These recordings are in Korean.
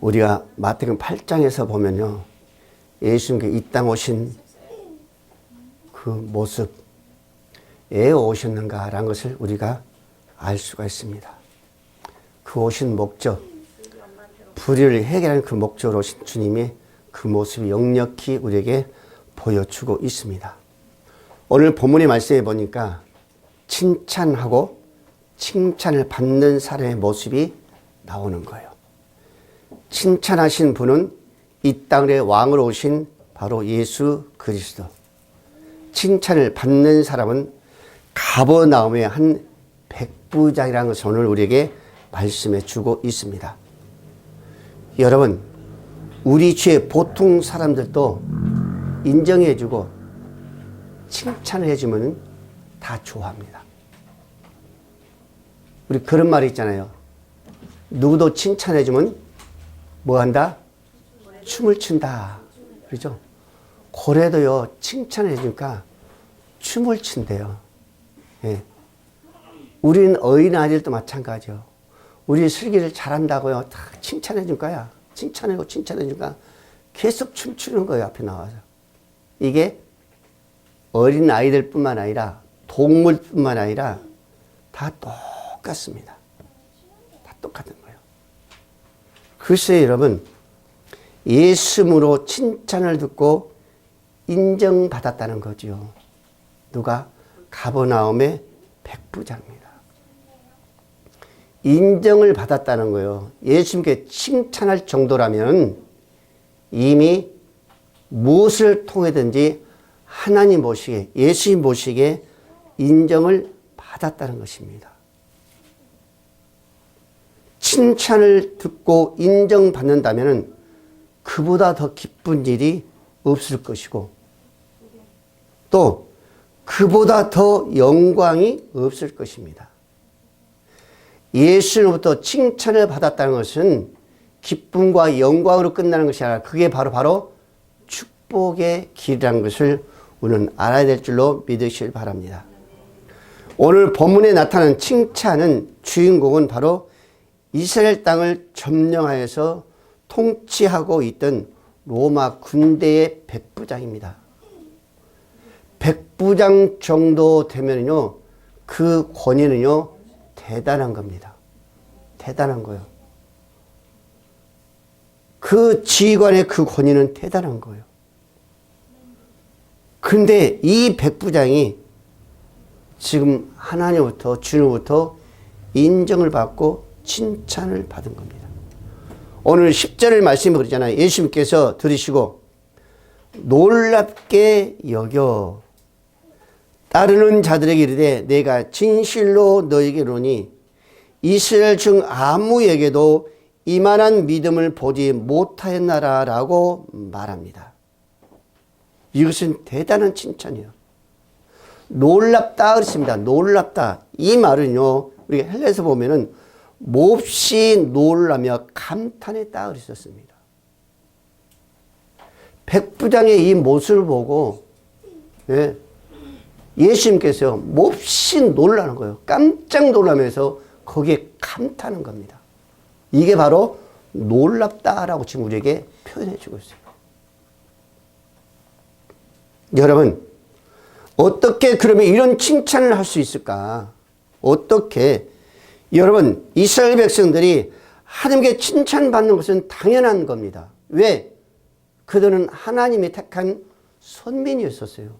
우리가 마태복음 8장에서 보면요, 예수님께 이 땅 오신 그 모습, 왜 오셨는가라는 것을 우리가 알 수가 있습니다. 그 오신 목적, 불의를 해결하는 그 목적으로 오신 주님의 그 모습이 역력히 우리에게 보여주고 있습니다. 오늘 본문의 말씀에 보니까 칭찬하고 칭찬을 받는 사람의 모습이 나오는 거예요. 칭찬하신 분은 이 땅의 왕으로 오신 바로 예수 그리스도. 칭찬을 받는 사람은 가버나움의 한 백부장이라는 것을 오늘 우리에게 말씀해 주고 있습니다. 여러분, 우리 주의 보통 사람들도 인정해 주고 칭찬을 해주면 다 좋아합니다. 우리 그런 말이 있잖아요. 누구도 칭찬해 주면 뭐 한다? 춤을 춘다. 그렇죠? 고래도요, 칭찬해 주니까 춤을 춘대요. 예. 우린 어린아이들도 마찬가지요. 우리 슬기를 잘한다고요. 다 칭찬해 줄 거야. 칭찬하고 칭찬해 줄까? 계속 춤추는 거예요, 앞에 나와서. 이게 어린아이들 뿐만 아니라 동물 뿐만 아니라 다 똑같습니다. 다 똑같은 거예요. 글쎄요, 여러분. 예수님으로 칭찬을 듣고 인정받았다는 거죠. 누가? 가버나움의 백부장입니다. 인정을 받았다는 거예요. 예수님께 칭찬할 정도라면 이미 무엇을 통해든지 하나님 보시기에, 예수님 보시기에 인정을 받았다는 것입니다. 칭찬을 듣고 인정받는다면 그보다 더 기쁜 일이 없을 것이고 또 그보다 더 영광이 없을 것입니다. 예수로부터 칭찬을 받았다는 것은 기쁨과 영광으로 끝나는 것이 아니라 그게 바로 축복의 길이라는 것을 우리는 알아야 될 줄로 믿으시길 바랍니다. 오늘 본문에 나타난 칭찬은 주인공은 바로 이스라엘 땅을 점령하여서 통치하고 있던 로마 군대의 백부장입니다. 백부장 정도 되면요, 그 권위는요, 대단한 겁니다. 대단한 거예요. 그 지휘관의 그 권위는 대단한 거예요. 근데 이 백부장이 지금 하나님부터, 주님부터 인정을 받고 칭찬을 받은 겁니다. 오늘 10절을 말씀해 그러잖아요. 예수님께서 들으시고 놀랍게 여겨 따르는 자들에게 이르되 내가 진실로 너에게 이르노니 이스라엘 중 아무에게도 이만한 믿음을 보지 못하였나라 라고 말합니다. 이것은 대단한 칭찬이에요. 놀랍다 그랬습니다. 놀랍다. 이 말은요, 우리가 헬라에서 보면은 몹시 놀라며 감탄했다 그랬었습니다. 백부장의 이 모습을 보고 예수님께서 몹시 놀라는 거예요. 깜짝 놀라면서 거기에 감탄한 겁니다. 이게 바로 놀랍다라고 지금 우리에게 표현해 주고 있어요. 여러분, 어떻게 그러면 이런 칭찬을 할 수 있을까? 어떻게? 여러분, 이스라엘 백성들이 하나님께 칭찬받는 것은 당연한 겁니다. 왜? 그들은 하나님이 택한 선민이었었어요.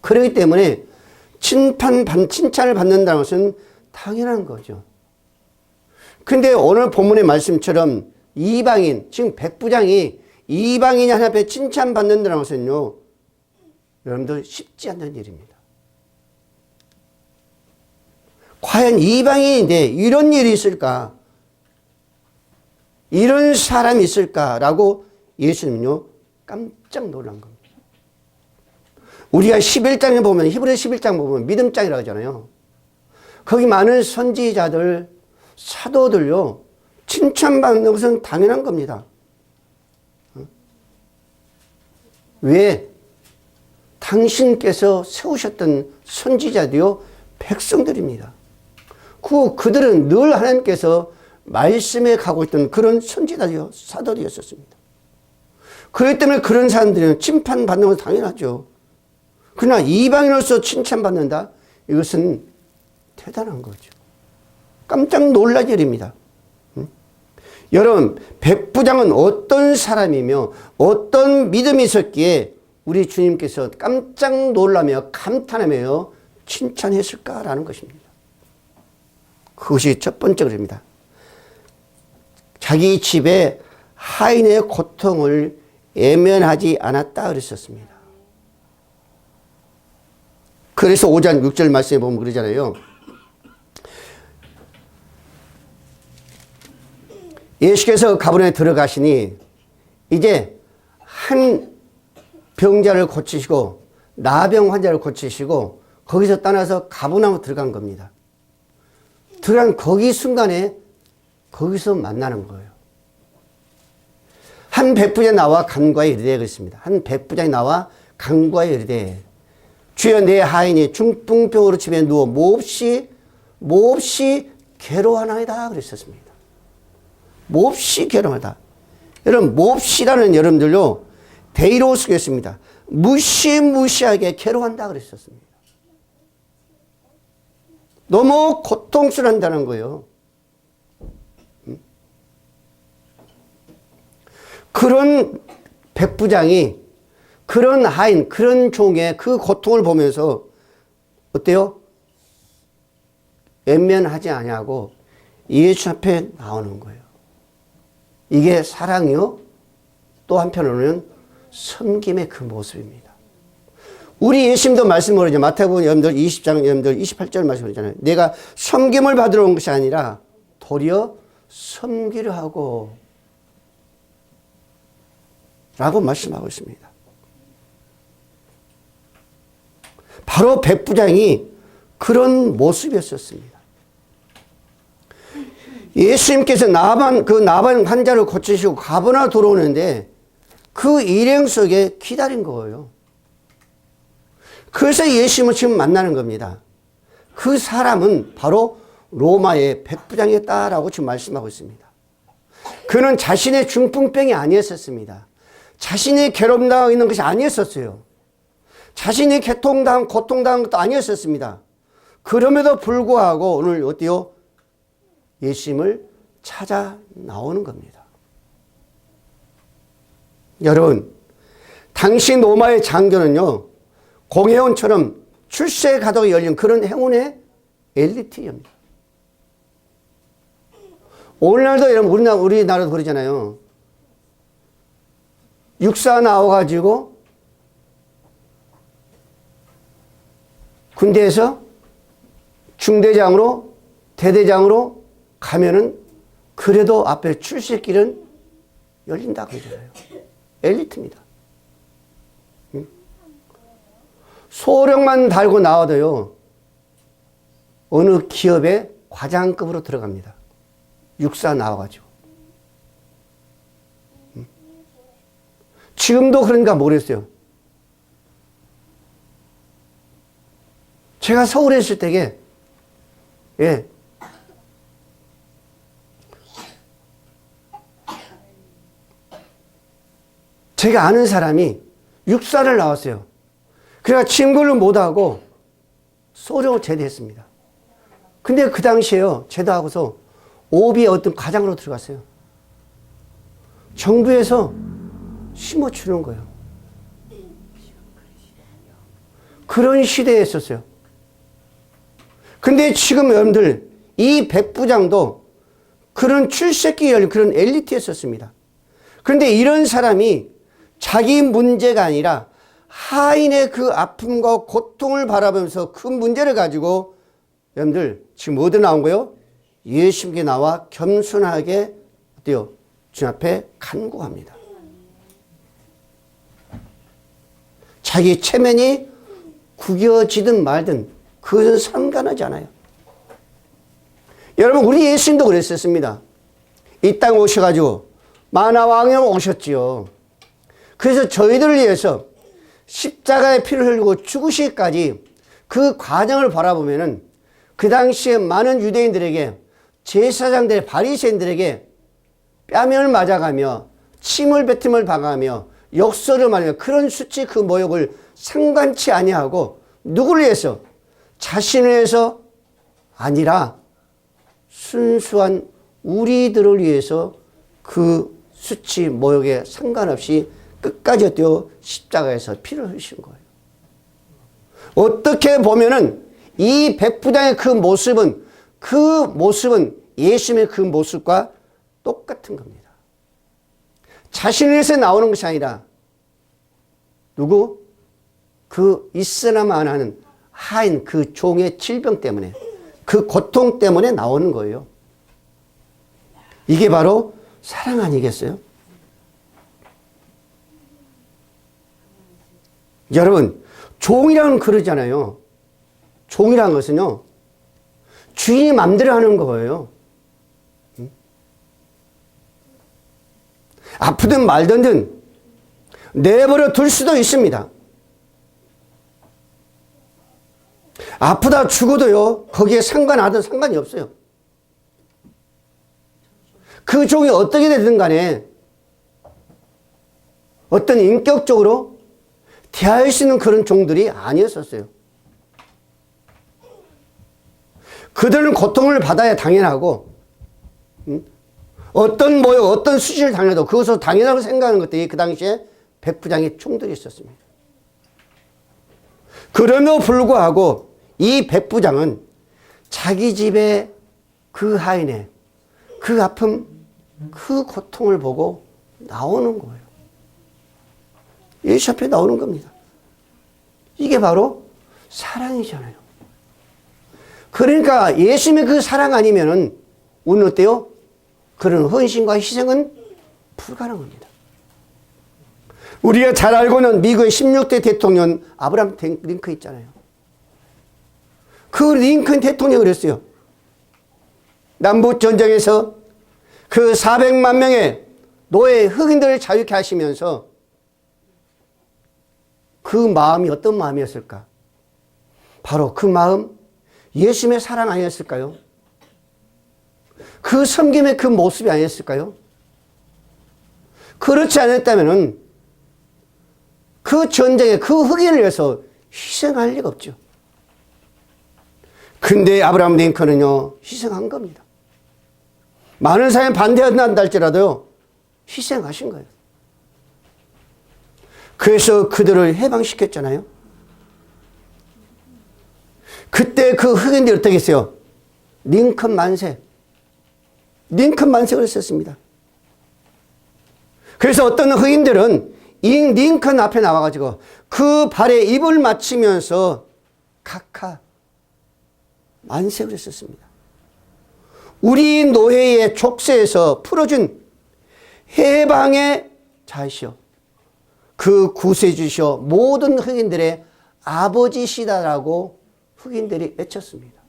그렇기 때문에 칭찬을 받는다는 것은 당연한 거죠. 근데 오늘 본문의 말씀처럼 이방인, 지금 백부장이 이방인이 하나님 앞에 칭찬받는다는 것은요, 여러분들 쉽지 않는 일입니다. 과연 이방인인데 이런 일이 있을까? 이런 사람이 있을까라고 예수님은요, 깜짝 놀란 겁니다. 우리가 11장에 보면, 히브리 11장 보면 믿음장이라고 하잖아요. 거기 많은 선지자들, 사도들요, 칭찬받는 것은 당연한 겁니다. 왜? 당신께서 세우셨던 선지자들요, 백성들입니다. 그들은 늘 하나님께서 말씀에 가고 있던 그런 선지자요 사도들이었습니다. 그렇기 때문에 그런 사람들은 심판받는 건 당연하죠. 그러나 이방인으로서 칭찬받는다? 이것은 대단한 거죠. 깜짝 놀랄 일입니다. 여러분, 백부장은 어떤 사람이며 어떤 믿음이 있었기에 우리 주님께서 깜짝 놀라며 감탄하며 칭찬했을까라는 것입니다. 그것이 첫 번째 글입니다. 자기 집에 하인의 고통을 애면하지 않았다 그랬었습니다. 그래서 5장 6절 말씀에 보면 그러잖아요. 예수께서 가버나움에 들어가시니 이제 한 병자를 고치시고 나병 환자를 고치시고 거기서 떠나서 가버나움에 들어간 겁니다. 들어간 거기 순간에 거기서 만나는 거예요. 한 백부장이 나와 간과에 이르되 그랬습니다. 한 백부장이 나와 간과에 이르되 주여 내 하인이 중풍병으로 집에 누워 몹시 괴로워하나이다 그랬었습니다. 몹시 괴로워하다. 여러분 몹시라는 여러분들요 대의로 쓰겠습니다. 무시무시하게 괴로워한다 그랬었습니다. 너무 고통스러운다는 거예요. 그런 백부장이 그런 하인, 그런 종의 그 고통을 보면서 어때요? 외면하지 아니하고 예수 앞에 나오는 거예요. 이게 사랑이요. 또 한편으로는 섬김의 그 모습입니다. 우리 예수님도 말씀을 하죠. 마태복음 여러분들 20장 여러분들 28절 말씀하잖아요. 내가 섬김을 받으러 온 것이 아니라 도리어 섬기려 하고 라고 말씀하고 있습니다. 바로 백부장이 그런 모습이었었습니다. 예수님께서 나반 환자를 고치시고 가버나 들어오는데 그 일행 속에 기다린 거예요. 그래서 예수님을 지금 만나는 겁니다. 그 사람은 바로 로마의 백부장이었다라고 지금 말씀하고 있습니다. 그는 자신의 중풍병이 아니었었습니다. 자신이 괴롭당하고 있는 것이 아니었었어요. 자신이 고통당한 것도 아니었었습니다. 그럼에도 불구하고 오늘 어때요? 예수님을 찾아 나오는 겁니다. 여러분, 당시 로마의 장교는요, 공회원처럼 출세 가도가 열린 그런 행운의 엘리트입니다. 오늘날도 여러분, 우리나라도 그러잖아요. 육사 나와가지고 군대에서 중대장으로 대대장으로 가면은 그래도 앞에 출세길은 열린다고 그러잖아요. 엘리트입니다. 소령만 달고 나와도요, 어느 기업의 과장급으로 들어갑니다. 육사 나와가지고. 지금도 그런가 모르겠어요. 제가 서울에 있을 때에, 예. 제가 아는 사람이 육사를 나왔어요. 그래가 친구를 못하고 소령을 제대했습니다. 근데 그 당시에요, 제대하고서 오비의 어떤 과장으로 들어갔어요. 정부에서 심어주는 거예요. 그런 시대에 있었어요. 근데 지금 여러분들, 이 백부장도 그런 출세기 열린 그런 엘리트였었습니다. 그런데 이런 사람이 자기 문제가 아니라 하인의 그 아픔과 고통을 바라보면서 그 문제를 가지고 여러분들 지금 어디 나온 거예요? 예수님께 나와 겸손하게 어때요? 주님 앞에 간구합니다. 자기 체면이 구겨지든 말든 그것은 상관하지 않아요. 여러분 우리 예수님도 그랬었습니다. 이 땅에 오셔가지고 만화왕에 오셨지요. 그래서 저희들을 위해서 십자가의 피를 흘리고 죽으시기까지 그 과정을 바라보면은 그 당시에 많은 유대인들에게 제사장들 바리새인들에게 뺨을 맞아가며 침을 뱉음을 당하며 욕설을 말하며 그런 수치 그 모욕을 상관치 아니하고 누구를 위해서? 자신을 위해서 아니라 순수한 우리들을 위해서 그 수치 모욕에 상관없이 끝까지 어때요? 십자가에서 피를 흘리신 거예요. 어떻게 보면은 이 백부장의 그 모습은 예수님의 그 모습과 똑같은 겁니다. 자신을 위해서 나오는 것이 아니라 누구? 그 있으나만 하는 하인 그 종의 질병 때문에 그 고통 때문에 나오는 거예요. 이게 바로 사랑 아니겠어요? 여러분, 종이라는 그러잖아요. 종이라는 것은요, 주인이 마음대로 하는 거예요. 아프든 말든 내버려 둘 수도 있습니다. 아프다 죽어도요, 거기에 상관하든 상관이 없어요. 그 종이 어떻게 되든 간에 어떤 인격적으로 대할 수 있는 그런 종들이 아니었었어요. 그들은 고통을 받아야 당연하고, 어떤 모욕, 어떤 수치를 당해도 그것을 당연하고 생각하는 것들이 그 당시에 백부장의 총들이 있었습니다. 그럼에도 불구하고 이 백부장은 자기 집에 그 하인의 그 아픔, 그 고통을 보고 나오는 거예요. 예수 앞에 나오는 겁니다. 이게 바로 사랑이잖아요. 그러니까 예수님의 그 사랑 아니면은 우리는 어때요? 그런 헌신과 희생은 불가능합니다. 우리가 잘 알고는 미국의 16대 대통령 아브라함 링컨 있잖아요. 그 링컨 대통령이 그랬어요. 남북전쟁에서 그 400만 명의 노예 흑인들을 자유케 하시면서 그 마음이 어떤 마음이었을까? 바로 그 마음, 예수님의 사랑 아니었을까요? 그 섬김의 그 모습이 아니었을까요? 그렇지 않았다면 그 전쟁에 그 흑인을 위해서 희생할 리가 없죠. 근데 아브라함 링컨은요, 희생한 겁니다. 많은 사람이 반대한다 할지라도요, 희생하신 거예요. 그래서 그들을 해방시켰잖아요. 그때 그 흑인들이 어떻게 했어요? 링컨 만세. 링컨 만세를 했었습니다. 그래서 어떤 흑인들은 이 링컨 앞에 나와가지고 그 발에 입을 맞추면서 각하 만세를 했었습니다. 우리 노예의 족쇄에서 풀어준 해방의 자이시여, 그 구세주시여, 모든 흑인들의 아버지시다라고 흑인들이 외쳤습니다.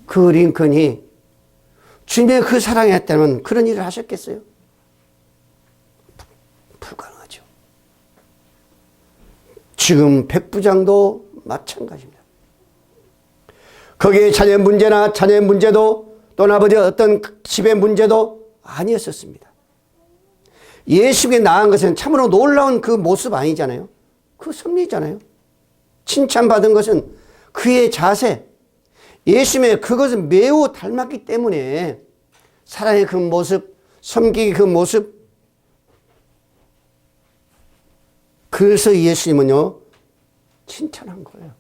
그 링컨이 주님의 그 사랑이 했다면 그런 일을 하셨겠어요? 불가능하죠. 지금 백부장도 마찬가지입니다. 거기에 자녀 문제나 자녀의 문제도 또는 아버지 어떤 집의 문제도 아니었었습니다. 예수께 나은 것은 참으로 놀라운 그 모습 아니잖아요. 그 섭리잖아요. 칭찬받은 것은 그의 자세, 예수님의 그것을 매우 닮았기 때문에 사랑의 그 모습, 섬기기 그 모습, 그래서 예수님은요, 칭찬한 거예요.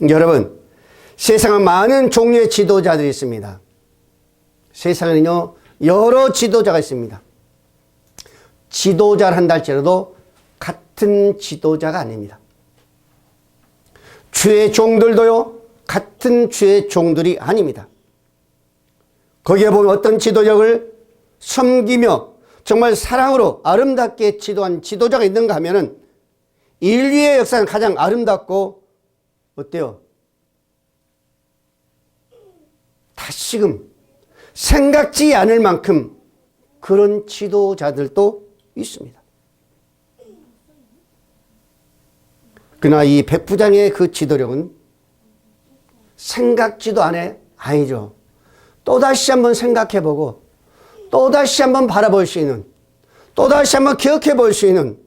여러분, 세상에 많은 종류의 지도자들이 있습니다. 세상에는요, 여러 지도자가 있습니다. 지도자를 한다 할지라도 같은 지도자가 아닙니다. 주의 종들도요, 같은 주의 종들이 아닙니다. 거기에 보면 어떤 지도력을 섬기며 정말 사랑으로 아름답게 지도한 지도자가 있는가 하면은 인류의 역사는 가장 아름답고 어때요? 다시금 생각지 않을 만큼 그런 지도자들도 있습니다. 그러나 이 백부장의 그 지도력은 생각지도 아니죠. 또다시 한번 생각해보고 또다시 한번 바라볼 수 있는, 또다시 한번 기억해 볼 수 있는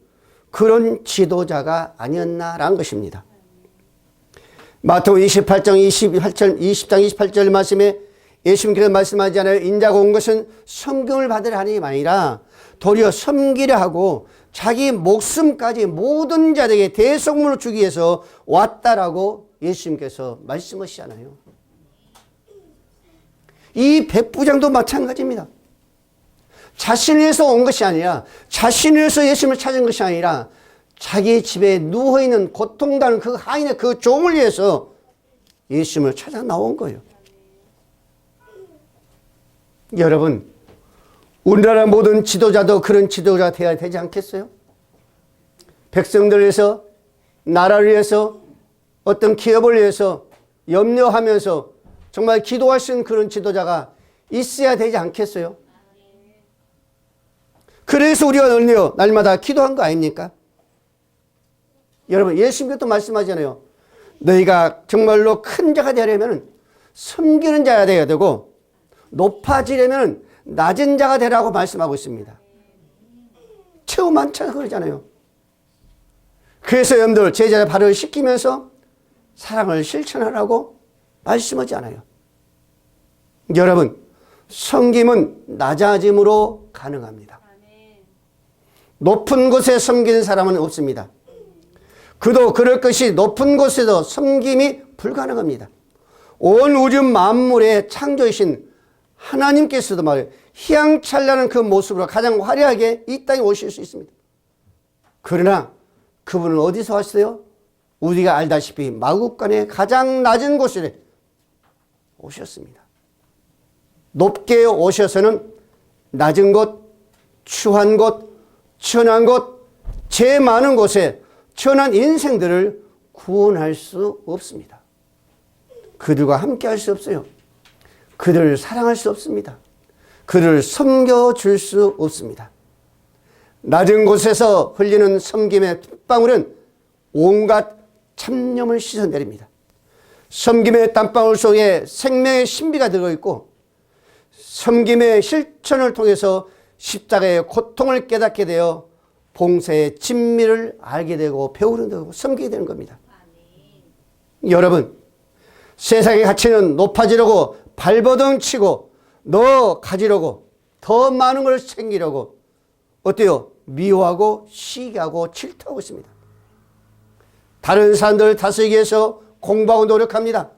그런 지도자가 아니었나라는 것입니다. 마태복음 20장 28절 말씀에 예수님께서 말씀하잖아요. 인자가 온 것은 섬김을 받으려 하는 게 아니라 도리어 섬기려 하고 자기 목숨까지 모든 자들에게 대속물을 주기 위해서 왔다라고 예수님께서 말씀하시잖아요. 이 백부장도 마찬가지입니다. 자신을 위해서 온 것이 아니라, 자신을 위해서 예수님을 찾은 것이 아니라 자기 집에 누워있는 고통당하는 그 하인의 그 종을 위해서 예수님을 찾아 나온 거예요. 여러분, 우리나라 모든 지도자도 그런 지도자가 되어야 되지 않겠어요? 백성들을 위해서, 나라를 위해서, 어떤 기업을 위해서 염려하면서 정말 기도할 수 있는 그런 지도자가 있어야 되지 않겠어요? 그래서 우리가 날마다 기도한 거 아닙니까? 여러분, 예수님께서 말씀하잖아요. 너희가 정말로 큰 자가 되려면 섬기는 자가 되어야 되고, 높아지려면 낮은 자가 되라고 말씀하고 있습니다. 최후 만차가 그러잖아요. 그래서 여러분들 제자의 발을 씻기면서 사랑을 실천하라고 말씀하지 않아요. 여러분, 섬김은 낮아짐으로 가능합니다. 높은 곳에 섬기는 사람은 없습니다. 그도 그럴 것이 높은 곳에서 섬김이 불가능합니다. 온 우주 만물의 창조이신 하나님께서도 말이에요. 희양찬란한 그 모습으로 가장 화려하게 이 땅에 오실 수 있습니다. 그러나 그분은 어디서 왔어요? 우리가 알다시피 마국간의 가장 낮은 곳에 오셨습니다. 높게 오셔서는 낮은 곳, 추한 곳, 천한 곳, 죄 많은 곳에 천한 인생들을 구원할 수 없습니다. 그들과 함께 할 수 없어요. 그들을 사랑할 수 없습니다. 그들을 섬겨줄 수 없습니다. 낮은 곳에서 흘리는 섬김의 땀방울은 온갖 참념을 씻어내립니다. 섬김의 땀방울 속에 생명의 신비가 들어있고, 섬김의 실천을 통해서 십자가의 고통을 깨닫게 되어 봉사의 진미를 알게 되고 배우는 되고 섬기게 되는 겁니다. 여러분, 세상의 가치는 높아지려고 발버둥 치고 더 가지려고 더 많은 걸 챙기려고 어때요? 미워하고 시기하고 질투하고 있습니다. 다른 사람들을 다스리기 위해서 공부하고 노력합니다.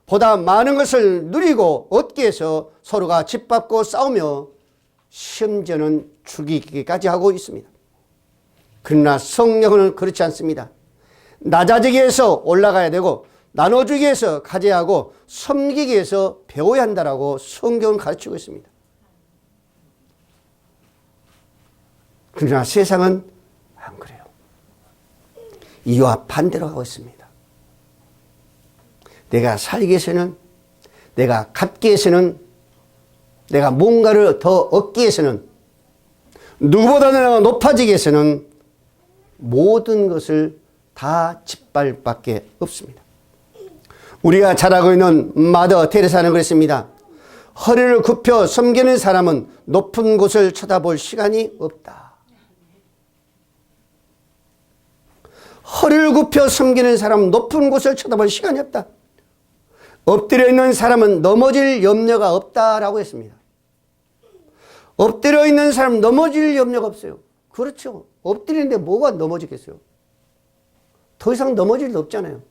보다 많은 것을 누리고 얻기 위해서 서로가 짓밟고 싸우며 심지어는 죽이기까지 하고 있습니다. 그러나 성령은 그렇지 않습니다. 낮아지기 위해서 올라가야 되고 나눠주기 위해서 가져야 하고 섬기기 위해서 배워야 한다라고 성경은 가르치고 있습니다. 그러나 세상은 안 그래요. 이와 반대로 가고 있습니다. 내가 살기 위해서는, 내가 갖기 위해서는, 내가 뭔가를 더 얻기 위해서는, 누구보다 내가 높아지기 위해서는 모든 것을 다 짓밟을 밖에 없습니다. 우리가 잘 알고 있는 마더 테레사는 그랬습니다. 허리를 굽혀 섬기는 사람은 높은 곳을 쳐다볼 시간이 없다. 허리를 굽혀 섬기는 사람은 높은 곳을 쳐다볼 시간이 없다. 엎드려 있는 사람은 넘어질 염려가 없다라고 했습니다. 엎드려 있는 사람은 넘어질 염려가 없어요. 그렇죠. 엎드리는데 뭐가 넘어지겠어요? 더 이상 넘어질 일 없잖아요.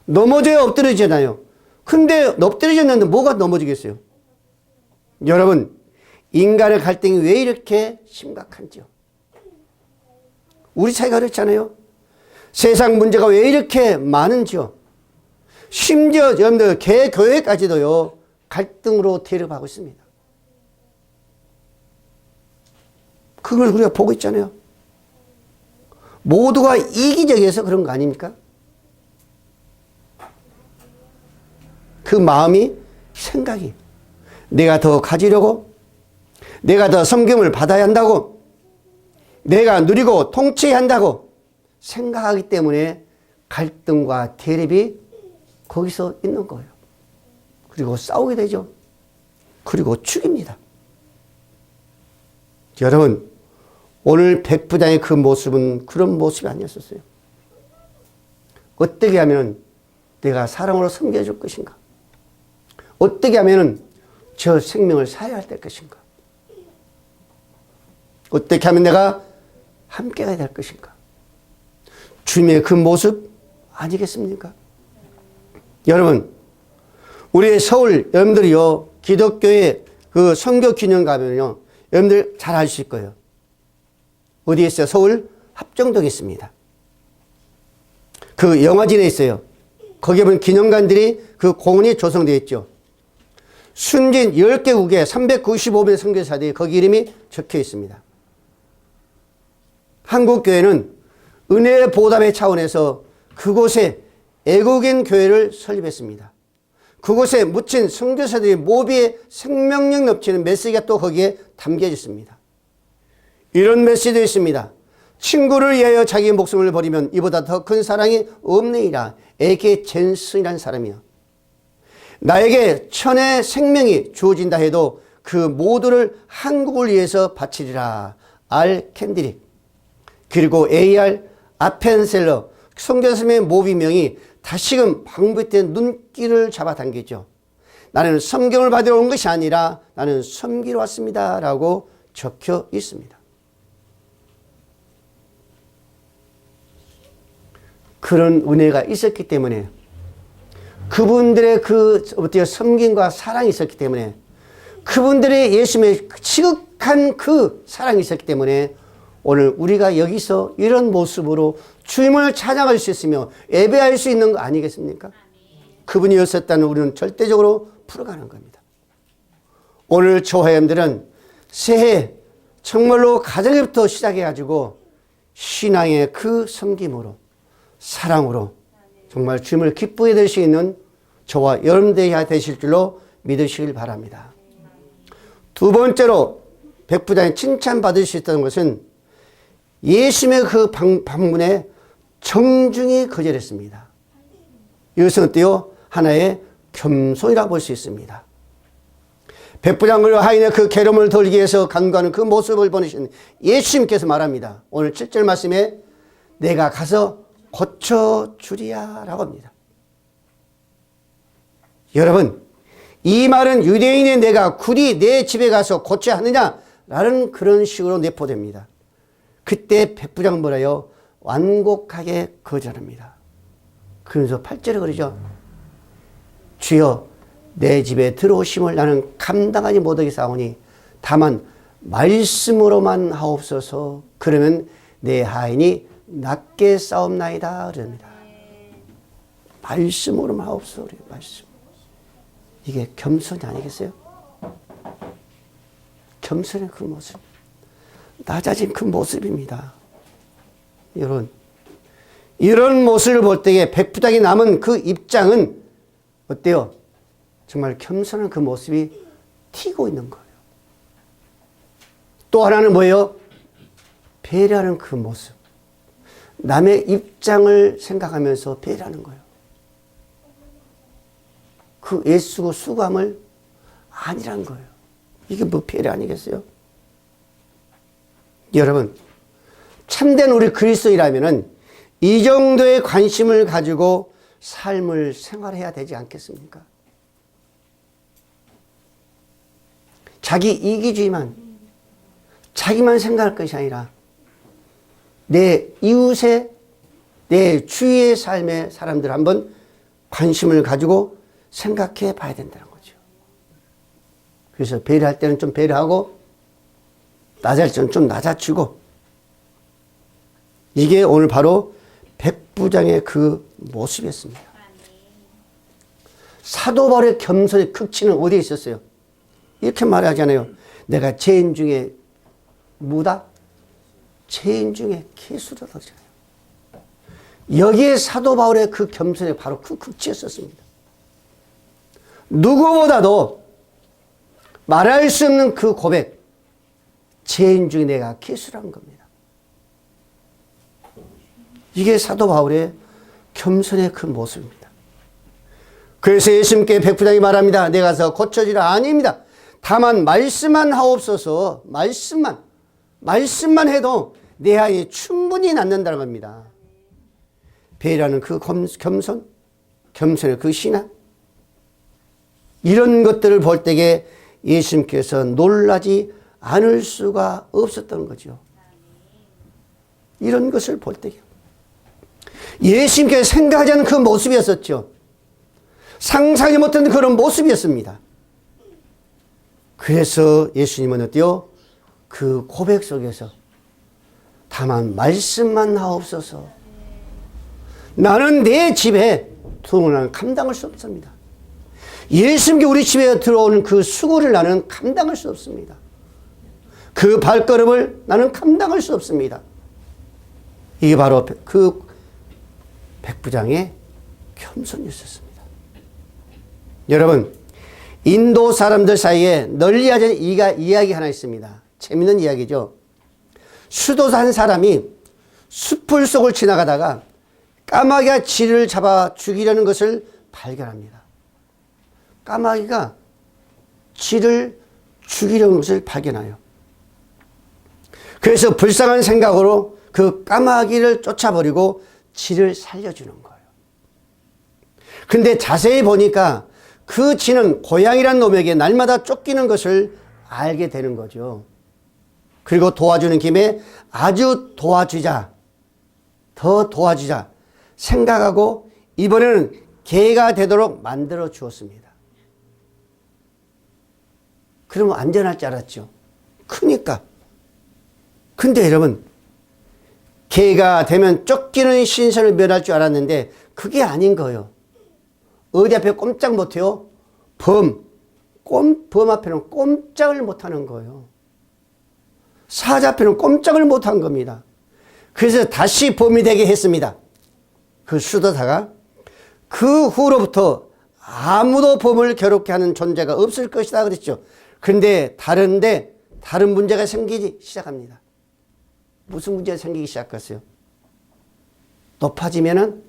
넘어져야 엎드려지잖아요. 근데 엎드려졌는데 뭐가 넘어지겠어요? 여러분, 인간의 갈등이 왜 이렇게 심각한지요? 우리 사이가 그렇잖아요. 세상 문제가 왜 이렇게 많은지요? 심지어 여러분들 개교회까지도요 갈등으로 대립하고 있습니다. 그걸 우리가 보고 있잖아요. 모두가 이기적이어서 그런 거 아닙니까? 그 마음이, 생각이 내가 더 가지려고, 내가 더 섬김을 받아야 한다고, 내가 누리고 통치해야 한다고 생각하기 때문에 갈등과 대립이 거기서 있는 거예요. 그리고 싸우게 되죠. 그리고 죽입니다. 여러분, 오늘 백부장의 그 모습은 그런 모습이 아니었었어요. 어떻게 하면 내가 사랑으로 섬겨줄 것인가? 어떻게 하면 저 생명을 사해야 될 것인가? 어떻게 하면 내가 함께 가야 될 것인가? 주님의 그 모습 아니겠습니까? 여러분, 우리 서울 여러분들이요, 기독교의 그 선교 기념 가면요, 여러분들 잘 아실 거예요. 어디에 있어요? 서울 합정동에 있습니다. 그 영화진에 있어요. 거기에 보면 기념관들이 그 공원이 조성되어 있죠. 순진 10개국의 395명의 선교사들이 거기 이름이 적혀 있습니다. 한국교회는 은혜의 보답의 차원에서 그곳에 애국인 교회를 설립했습니다. 그곳에 묻힌 선교사들의 모비의 생명력 넘치는 메시지가 또 거기에 담겨 있습니다. 이런 메시지도 있습니다. 친구를 위하여 자기 목숨을 버리면 이보다 더 큰 사랑이 없느니라. 에게 젠슨이라는 사람이요. 나에게 천의 생명이 주어진다 해도 그 모두를 한국을 위해서 바치리라. 알 캔드릭. 그리고 A.R. 아펜셀러 선교사님의 모비명이 다시금 방부된 눈길을 잡아당기죠. 나는 성경을 받으러 온 것이 아니라 나는 섬기러 왔습니다. 라고 적혀 있습니다. 그런 은혜가 있었기 때문에 그분들의 그 어때요? 섬김과 사랑이 있었기 때문에 그분들의 예수님의 지극한 그 사랑이 있었기 때문에 오늘 우리가 여기서 이런 모습으로 주님을 찬양할 수 있으며 예배할 수 있는 거 아니겠습니까? 그분이 없었다는 우리는 절대적으로 풀어가는 겁니다. 오늘 저와 여러분들은 새해 정말로 가정부터 시작해가지고 신앙의 그 섬김으로 사랑으로 정말 주님을 기쁘게 될 수 있는 저와 여러분들이 되실 줄로 믿으시길 바랍니다. 두 번째로 백부장이 칭찬받을 수 있다는 것은 예수님의 그 방문에 정중히 거절했습니다. 이것은 어때요? 하나의 겸손이라고 볼 수 있습니다. 백부장과 하인의 그 괴로움을 돌리기 위해서 간구하는 그 모습을 보내신 예수님께서 말합니다. 오늘 7절 말씀에 내가 가서 고쳐주리야 라고 합니다. 여러분, 이 말은 유대인의 내가 굳이 내 집에 가서 고쳐야 하느냐 라는 그런 식으로 내포됩니다. 그때 백부장은 뭐라요? 완곡하게 거절합니다. 그러면서 8절에 그러죠. 주여 내 집에 들어오심을 나는 감당하지 못하겠사오니 다만 말씀으로만 하옵소서. 그러면 내 하인이 낫게 싸움나이다 그럽니다. 말씀으로만 하옵소서. 말씀. 이게 겸손이 아니겠어요? 겸손의 그 모습. 낮아진 그 모습입니다. 여러분, 이런 모습을 볼 때에 백부장이 남은 그 입장은 어때요? 정말 겸손한 그 모습이 튀고 있는 거예요. 또 하나는 뭐예요? 배려하는 그 모습. 남의 입장을 생각하면서 배려하는 거예요. 그 애쓰고 수고함을 아니란 거예요. 이게 뭐 배려 아니겠어요? 여러분, 참된 우리 그리스도인이라면은 이 정도의 관심을 가지고 삶을 생활해야 되지 않겠습니까? 자기 이기주의만, 자기만 생각할 것이 아니라 내 이웃의, 내 주위의 삶의 사람들 한번 관심을 가지고 생각해 봐야 된다는 거죠. 그래서 배려할 때는 좀 배려하고 낮아질 때는 좀 낮아지고, 이게 오늘 바로 백부장의 그 모습이었습니다. 사도 바울의 겸손의 극치는 어디에 있었어요? 이렇게 말하잖아요. 내가 죄인 중에 무다? 죄인 중에 개수다 그러잖아요. 여기에 사도 바울의 그 겸손이 바로 그 극치였었습니다. 누구보다도 말할 수 없는 그 고백, 죄인 중에 내가 개수라는 겁니다. 이게 사도 바울의 겸손의 그 모습입니다. 그래서 예수님께 백부장이 말합니다. 내가 가서 고쳐지라. 아닙니다. 다만 말씀만 하옵소서. 말씀만 해도 내 아이 충분히 낫는다는 겁니다. 배려하는 그 겸손의 그 신앙, 이런 것들을 볼 때에 예수님께서 놀라지 않을 수가 없었던 거죠. 이런 것을 볼 때에 예수님께서 생각하지 않은 그 모습이었었죠. 상상이 못한 그런 모습이었습니다. 그래서 예수님은 어때요? 그 고백 속에서 다만 말씀만 하옵소서. 나는 내 집에 들어오는 감당할 수 없습니다. 예수님께 우리 집에 들어오는 그 수고를 나는 감당할 수 없습니다. 그 발걸음을 나는 감당할 수 없습니다. 이게 바로 그 백부장의 겸손이었습니다. 여러분, 인도 사람들 사이에 널리 알려진 이야기 하나 있습니다. 재밌는 이야기죠. 수도사 한 사람이 숲을 속을 지나가다가 까마귀가 쥐를 잡아 죽이려는 것을 발견합니다. 까마귀가 쥐를 죽이려는 것을 발견해요. 그래서 불쌍한 생각으로 그 까마귀를 쫓아버리고 쥐를 살려주는 거예요. 근데 자세히 보니까 그 쥐는 고양이란 놈에게 날마다 쫓기는 것을 알게 되는 거죠. 그리고 도와주는 김에 아주 더 도와주자 생각하고 이번에는 개가 되도록 만들어 주었습니다. 그러면 안전할 줄 알았죠. 크니까. 근데 여러분, 개가 되면 쫓기는 신선을 면할 줄 알았는데 그게 아닌 거예요. 어디 앞에 꼼짝 못해요? 범 앞에는 꼼짝을 못하는 거예요. 사자 앞에는 꼼짝을 못한 겁니다. 그래서 다시 범이 되게 했습니다. 그 수도사가 그 후로부터 아무도 범을 괴롭게 하는 존재가 없을 것이다 그랬죠. 그런데 다른 문제가 생기기 시작합니다. 무슨 문제가 생기기 시작했어요? 높아지면은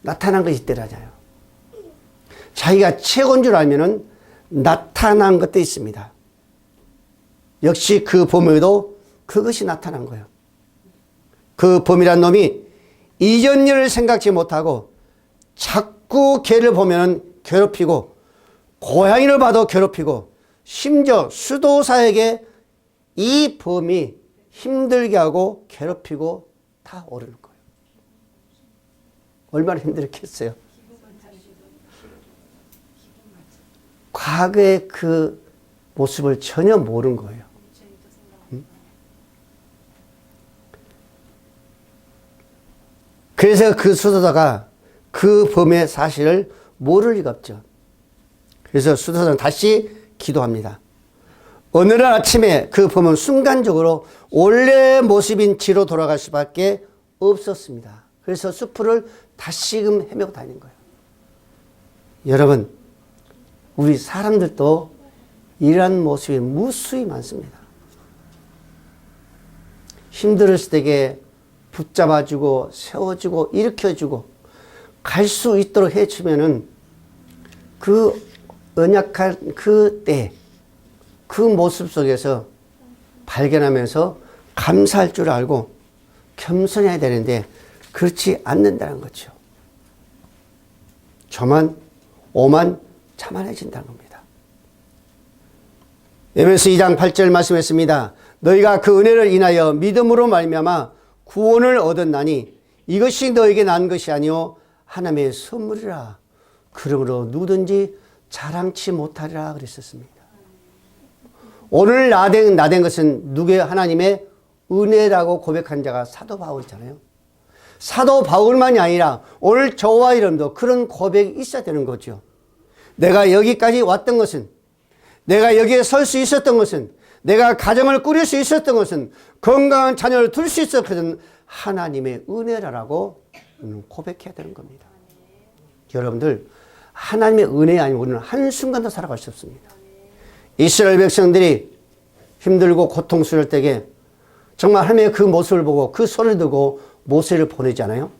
나타난 것이 있더라고요. 자기가 최고인 줄 알면은 나타난 것도 있습니다. 역시 그 범에도 그것이 나타난 거예요. 그 범이란 놈이 이전 일을 생각지 못하고 자꾸 개를 보면은 괴롭히고 고양이를 봐도 괴롭히고 심지어 수도사에게 이 범이 힘들게 하고 괴롭히고 다 오르는 거예요. 얼마나 힘들었겠어요. 과거의 그 모습을 전혀 모르는 거예요. 그래서 그 수도사가 그 범의 사실을 모를 리가 없죠. 그래서 수도사는 다시 기도합니다. 어느 날 아침에 그 범은 순간적으로 원래 모습인 쥐로 돌아갈 수밖에 없었습니다. 그래서 숲을 다시금 헤매고 다니는 거예요. 여러분, 우리 사람들도 이러한 모습이 무수히 많습니다. 힘들었을 때에 붙잡아주고 세워주고 일으켜주고 갈 수 있도록 해주면은 그 언약한 그 때, 그 모습 속에서 발견하면서 감사할 줄 알고 겸손해야 되는데 그렇지 않는다는 거죠. 오만 자만해진다는 겁니다. 에베소 2장 8절 말씀했습니다. 너희가 그 은혜를 인하여 믿음으로 말미암아 구원을 얻었나니 이것이 너에게 난 것이 아니요 하나님의 선물이라. 그러므로 누구든지 자랑치 못하리라 그랬었습니다. 오늘 나된 것은 누구의 하나님의 은혜라고 고백한 자가 사도 바울이잖아요. 사도 바울만이 아니라 오늘 저와 여러분도 그런 고백이 있어야 되는 거죠. 내가 여기까지 왔던 것은, 내가 여기에 설 수 있었던 것은, 내가 가정을 꾸릴 수 있었던 것은, 건강한 자녀를 둘 수 있었던 것은 하나님의 은혜라고 고백해야 되는 겁니다. 여러분들, 하나님의 은혜 아니면 우리는 한순간도 살아갈 수 없습니다. 이스라엘 백성들이 힘들고 고통스러울 때에 정말 하나님의 그 모습을 보고 그 소리를 듣고 모세를 보내잖아요.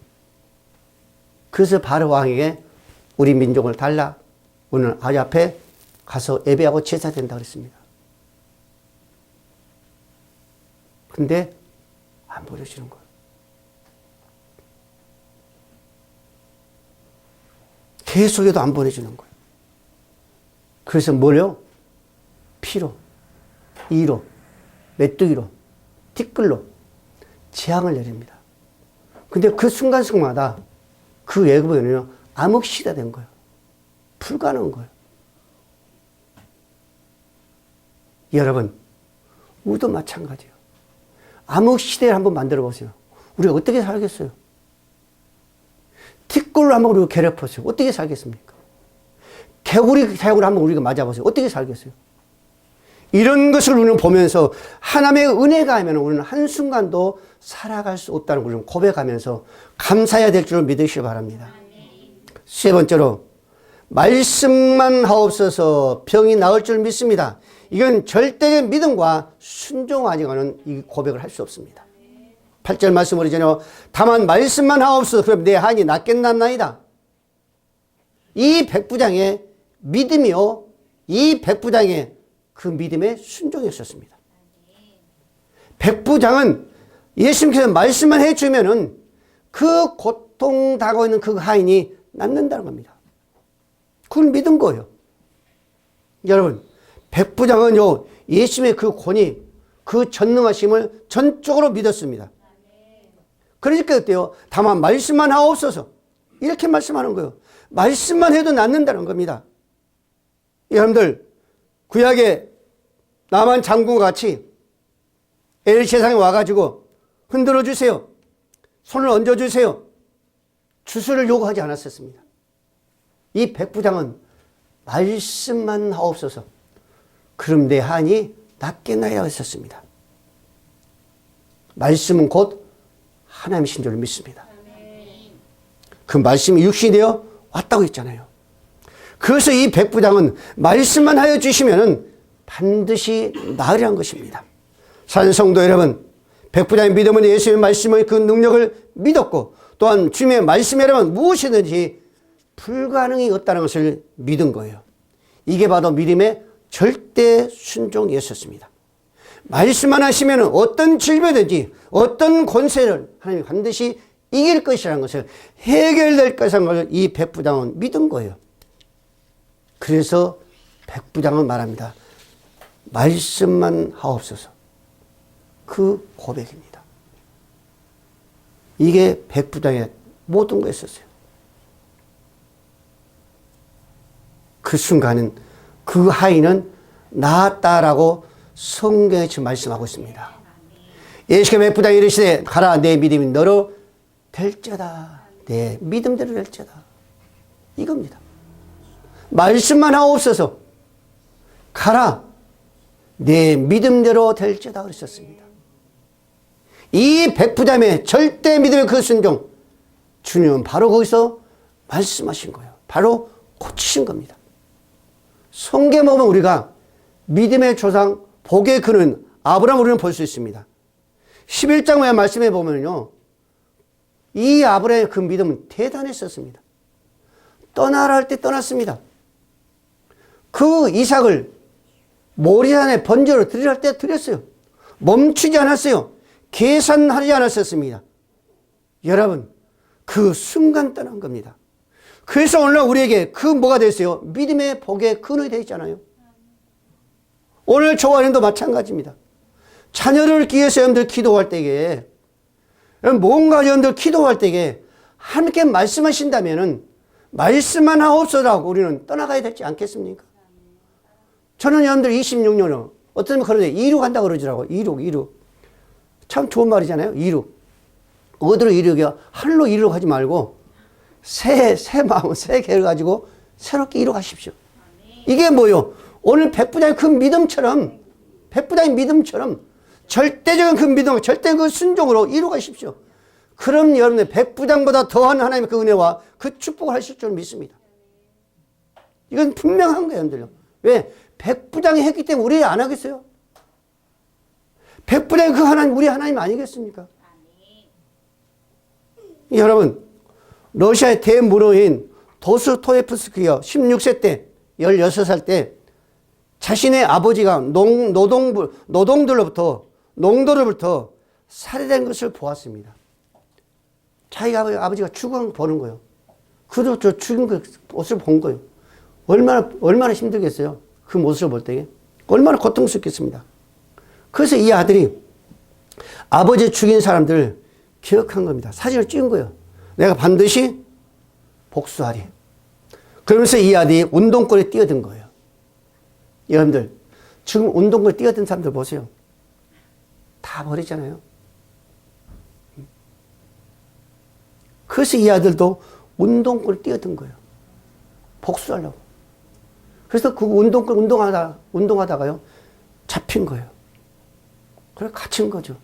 그래서 바로 왕에게 우리 민족을 달라. 오늘 아주 앞에 가서 예배하고 제사된다 그랬습니다. 근데 안 보내주는 거예요. 계속해도 안 보내주는 거예요. 그래서 뭘요? 피로, 이로, 메뚜기로, 티끌로 재앙을 내립니다. 근데 그 순간순간마다 그 애굽에는요, 암흑시대가 된 거예요. 불가능한 거예요. 여러분, 우리도 마찬가지예요. 암흑시대를 한번 만들어 보세요. 우리가 어떻게 살겠어요? 티끌로 한번 우리가 괴롭혔어요. 어떻게 살겠습니까? 개구리 사용을 한번 우리가 맞아보세요. 어떻게 살겠어요? 이런 것을 우리는 보면서 하나님의 은혜가 하면 우리는 한순간도 살아갈 수 없다는 걸 고백하면서 감사해야 될 줄 믿으시기 바랍니다. 세 번째로, 말씀만 하옵소서 병이 나을 줄 믿습니다. 이건 절대적 믿음과 순종하지만은 이 고백을 할 수 없습니다. 8절 말씀을 전혀 다만 말씀만 하옵소서 그럼 내 한이 낫겠나이다. 이 백부장의 믿음이요, 이 백부장의 그 믿음에 순종했었습니다. 백부장은 예수님께서 말씀만 해주면은 그 고통 당하고 있는 그 하인이 낫는다는 겁니다. 그걸 믿은 거예요. 여러분, 백부장은요, 예수님의 그 권위, 그 전능하심을 전적으로 믿었습니다. 그러니까 어때요? 다만 말씀만 하옵소서. 이렇게 말씀하는 거예요. 말씀만 해도 낫는다는 겁니다. 여러분들, 구약에 나만 장군과 같이 엘세상에 와가지고 흔들어 주세요. 손을 얹어 주세요. 주술을 요구하지 않았었습니다. 이 백부장은 말씀만 하옵소서. 그럼 내 한이 낫겠나이다 했었습니다. 말씀은 곧 하나님이신 줄 믿습니다. 그 말씀이 육신이 되어 왔다고 했잖아요. 그래서 이 백부장은 말씀만 하여 주시면은 반드시 나으리란 것입니다. 사랑하는 성도 여러분, 백부장의 믿음은 예수님의 말씀의 그 능력을 믿었고 또한 주님의 말씀이라면 무엇이든지 불가능이 없다는 것을 믿은 거예요. 이게 바로 믿음의 절대 순종이었습니다. 말씀만 하시면 어떤 질병이든지 어떤 권세를 하나님이 반드시 이길 것이라는 것을, 해결될 것이라는 것을 이 백부장은 믿은 거예요. 그래서 백부장은 말합니다. 말씀만 하옵소서. 그 고백입니다. 이게 백부장의 모든 거였었어요. 그 순간은 그 하인은 나았다라고 성경에 지금 말씀하고 있습니다. 예수께서 백부장이 이르시되 가라 내 믿음이 너로 될지어다. 내 믿음대로 될지어다. 이겁니다. 말씀만 하옵소서. 가라 내 믿음대로 될지어다 그러셨습니다. 이 백부장의 절대 믿음의 그 순종, 주님은 바로 거기서 말씀하신 거예요. 바로 고치신 겁니다. 성경에 보면 우리가 믿음의 조상, 복의 근원 아브라함을 우리는 볼 수 있습니다. 11장의 말씀에 보면요, 이 아브라함의 그 믿음은 대단했었습니다. 떠나라 할 때 떠났습니다. 그 이삭을 모리아산에 번제로 드리라 할 때 드렸어요. 멈추지 않았어요. 계산하지 않았었습니다. 여러분, 그 순간 떠난 겁니다. 그래서 오늘 우리에게 그 뭐가 됐어요? 믿음의 복의 근원이 되어 있잖아요. 오늘 저와 여러분도 마찬가지입니다. 자녀를 위해서 여러분들 기도할 때에, 뭔가 여러분들 기도할 때에 하나님께 말씀하신다면은 말씀만 하옵소서라고 우리는 떠나가야 되지 않겠습니까? 저는 여러분들 26년을 어떤 분 그러는데 이룩 한다고 그러더라고요. 이룩. 참 좋은 말이잖아요. 이룩. 어디로 이룩이야? 하늘로 이룩하지 말고 새 마음, 새 개를 가지고 새롭게 이룩하십시오. 이게 뭐요? 오늘 백부장의 그 믿음처럼, 절대적인 그 믿음, 절대 그 순종으로 이룩하십시오. 그럼 여러분의 백부장보다 더한 하나님의 그 은혜와 그 축복을 하실 줄 믿습니다. 이건 분명한 거예요, 여러분들. 왜? 백부장이 했기 때문에 우리 안 하겠어요? 백부장이 그 하나님, 우리 하나님 아니겠습니까? 여러분, 러시아의 대문호인 도스토옙스키가 16세 때, 16살 때 자신의 아버지가 농도로부터 살해된 것을 보았습니다. 자기 아버지가 죽은 걸 보는 거예요. 그도 저 죽은 모습을 본 거예요. 얼마나 힘들겠어요. 그 모습을 볼 때에. 얼마나 고통스럽겠습니다. 그래서 이 아들이 아버지 죽인 사람들을 기억한 겁니다. 사진을 찍은 거예요. 내가 반드시 복수하리. 그러면서 이 아들이 운동권에 뛰어든 거예요. 여러분들, 지금 운동권에 뛰어든 사람들 보세요. 다 버리잖아요. 그래서 이 아들도 운동권에 뛰어든 거예요. 복수하려고. 그래서 그 운동하다가요, 잡힌 거예요. 그래서 갇힌 거죠.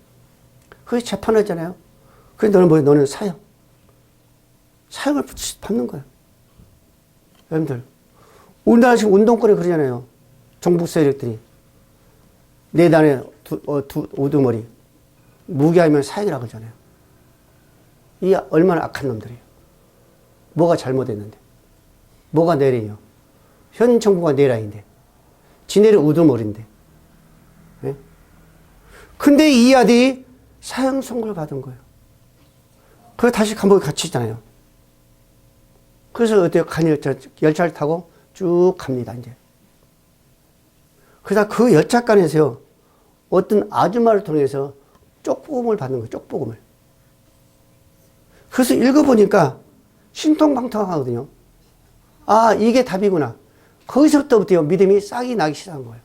그래서 재판하잖아요. 그래서 너는 뭐야? 너는 사형. 사형을 받는 거예요. 여러분들, 우리나라 지금 운동권에 그러잖아요. 정부 세력들이. 네 단에 우두머리. 무기하면 사형이라고 그러잖아요. 이 얼마나 악한 놈들이에요. 뭐가 잘못했는데. 뭐가 내린이요. 현 정부가 내란인데. 지네를 우두머리인데. 네? 근데 이 아들이 사형 선고를 받은 거예요. 그래서 다시 감옥에 갇히잖아요. 그래서 어때요? 열차를 타고 쭉 갑니다, 이제. 그러다 그 열차간에서요, 어떤 아줌마를 통해서 쪽복음을 받는 거예요, 쪽복음을. 그래서 읽어보니까 신통방통하거든요. 아, 이게 답이구나. 거기서부터 믿음이 싹이 나기 시작한 거예요.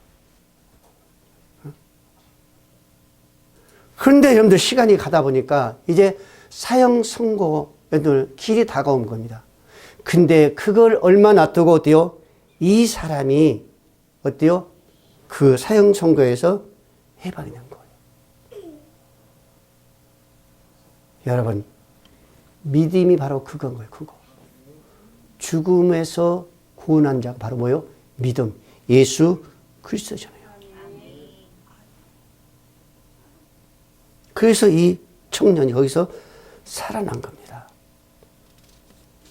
그런데 여러분들 시간이 가다 보니까 이제 사형 선고의 길이 다가온 겁니다. 근데 그걸 얼마 놔두고 어때요? 이 사람이 어때요? 그 사형 선고에서 해방이 된 거예요. 여러분, 믿음이 바로 그건 거예요. 그거. 죽음에서 구원한 자가 바로 뭐예요? 믿음. 예수 그리스도잖아요. 그래서 이 청년이 거기서 살아난 겁니다.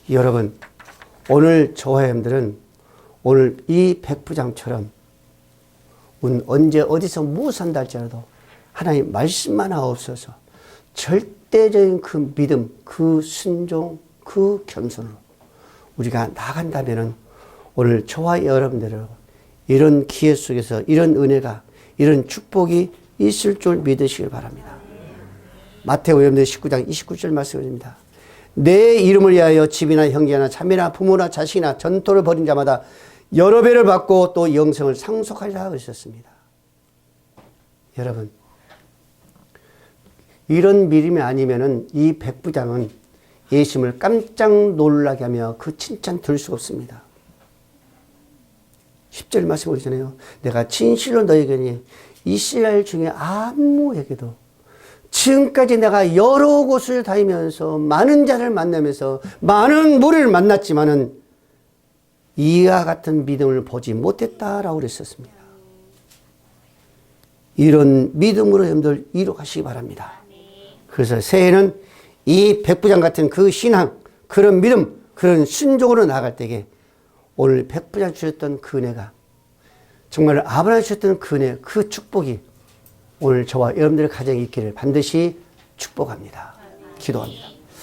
여러분, 오늘 저와 여러분들은 오늘 이 백부장처럼 언제 어디서 무엇을 한다 할지라도 하나님 말씀만 하옵소서. 절대적인 그 믿음, 그 순종, 그 겸손으로 우리가 나간다면은 오늘 저와 여러분들은 이런 기회 속에서 이런 은혜가, 이런 축복이 있을 줄 믿으시길 바랍니다. 마태복음 19장 29절 말씀입니다. 내 이름을 위하여 집이나 형제나 자매나 부모나 자식이나 전토를 벌인 자마다 여러 배를 받고 또 영생을 상속하리라 하셨습니다. 여러분, 이런 믿음이 아니면은 이 백부장은 예수님을 깜짝 놀라게 하며 그 칭찬 들을 수가 없습니다. 10절 말씀 보시잖아요. 내가 진실로 너에게 이스라엘 중에 아무에게도 지금까지 내가 여러 곳을 다니면서 많은 자를 만나면서 많은 무리를 만났지만은 이와 같은 믿음을 보지 못했다라고 그랬었습니다. 이런 믿음으로 여러분들 이루어가시기 바랍니다. 그래서 새해는 이 백부장 같은 그 신앙, 그런 믿음, 그런 순종으로 나아갈 때에 오늘 백부장 주셨던 그 은혜가 정말 아브라함 주셨던 그 은혜, 그 축복이 오늘 저와 여러분들의 가정에 있기를 반드시 축복합니다. 기도합니다.